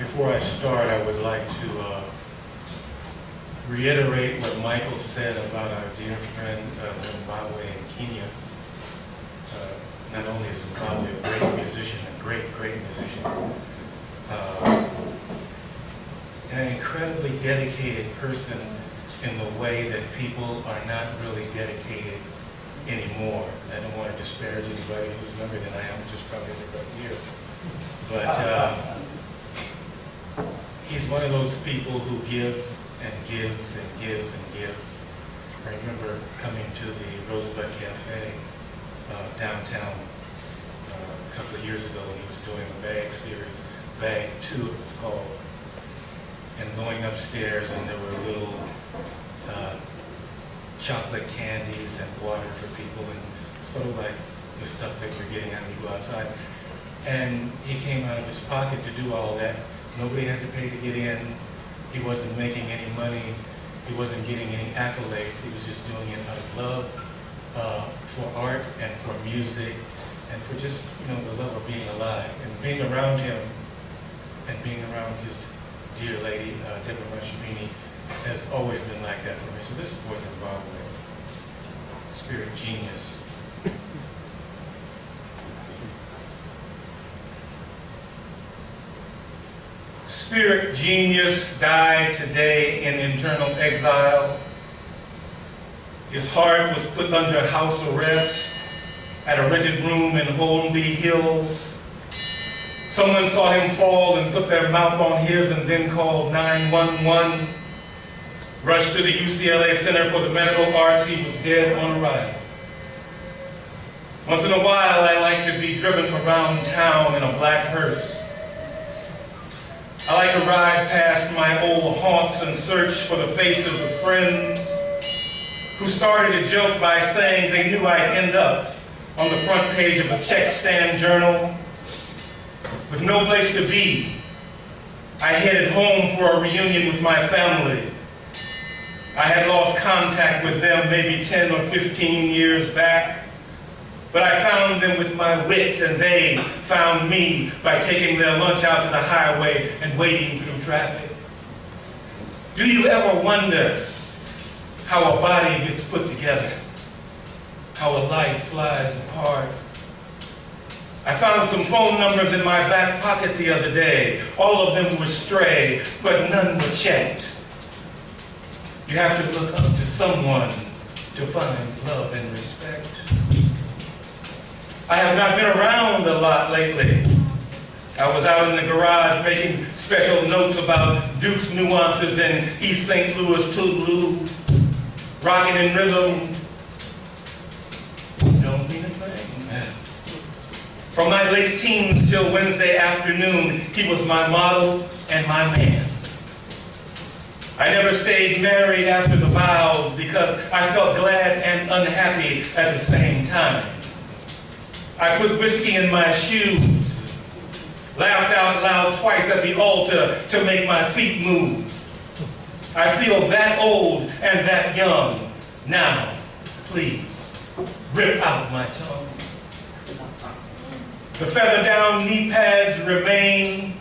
Before I start, I would like to reiterate what Michael said about our dear friend Zimbabwe and Kenya. Not only is Zimbabwe a great musician, a great musician, an incredibly dedicated person in the way that people are not really dedicated anymore. I don't want to disparage anybody who's younger than I am, which is probably everybody here. But he's one of those people who gives and gives and gives and gives. I remember coming to the Rosebud Cafe downtown a couple of years ago when he was doing a bag series, Bag 2 it was called, and going upstairs and there were little chocolate candies and water for people and sort of like the stuff that you're getting out when you go outside. And he came out of his pocket to do all that. Nobody had to pay to get in. He wasn't making any money. He wasn't getting any accolades. He was just doing it out of love for art and for music and for just, you know, the love of being alive. And being around him and being around his dear lady, Deborah Mashabini, has always been like that for me. So this is for Zimbabwe. Spirit genius. Spirit genius died today in internal exile. His heart was put under house arrest at a rented room in Holmby Hills. Someone saw him fall and put their mouth on his and then called 911. Rushed to the UCLA Center for the Medical Arts. He was dead on arrival. Once in a while, I like to be driven around town in a black hearse. I like to ride past my old haunts and search for the faces of friends who started a joke by saying they knew I'd end up on the front page of a check stand journal. With no place to be, I headed home for a reunion with my family. I had lost contact with them maybe 10 or 15 years back, but I found them with my wit and they found me by taking their lunch out to the highway and wading through traffic. Do you ever wonder how a body gets put together, how a life flies apart? I found some phone numbers in my back pocket the other day. All of them were stray, but none were checked. You have to look up to someone to find love and respect. I have not been around a lot lately. I was out in the garage making special notes about Duke's nuances in East St. Louis Toulouse, rocking in rhythm. Don't mean a thing, man. From my late teens till Wednesday afternoon, he was my model and my man. I never stayed married after the vows because I felt glad and unhappy at the same time. I put whiskey in my shoes, laughed out loud twice at the altar to make my feet move. I feel that old and that young. Now, please, rip out my tongue. The feather-down knee pads remain,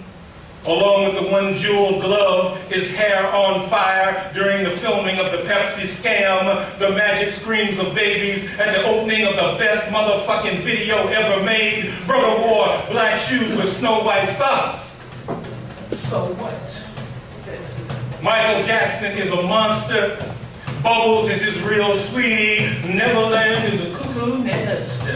along with the one jeweled glove, his hair on fire during the filming of the Pepsi scam, the magic screams of babies, and the opening of the best motherfucking video ever made. Brother wore black shoes with snow white socks. So what? Michael Jackson is a monster. Bubbles is his real sweetie. Neverland is a cuckoo nest.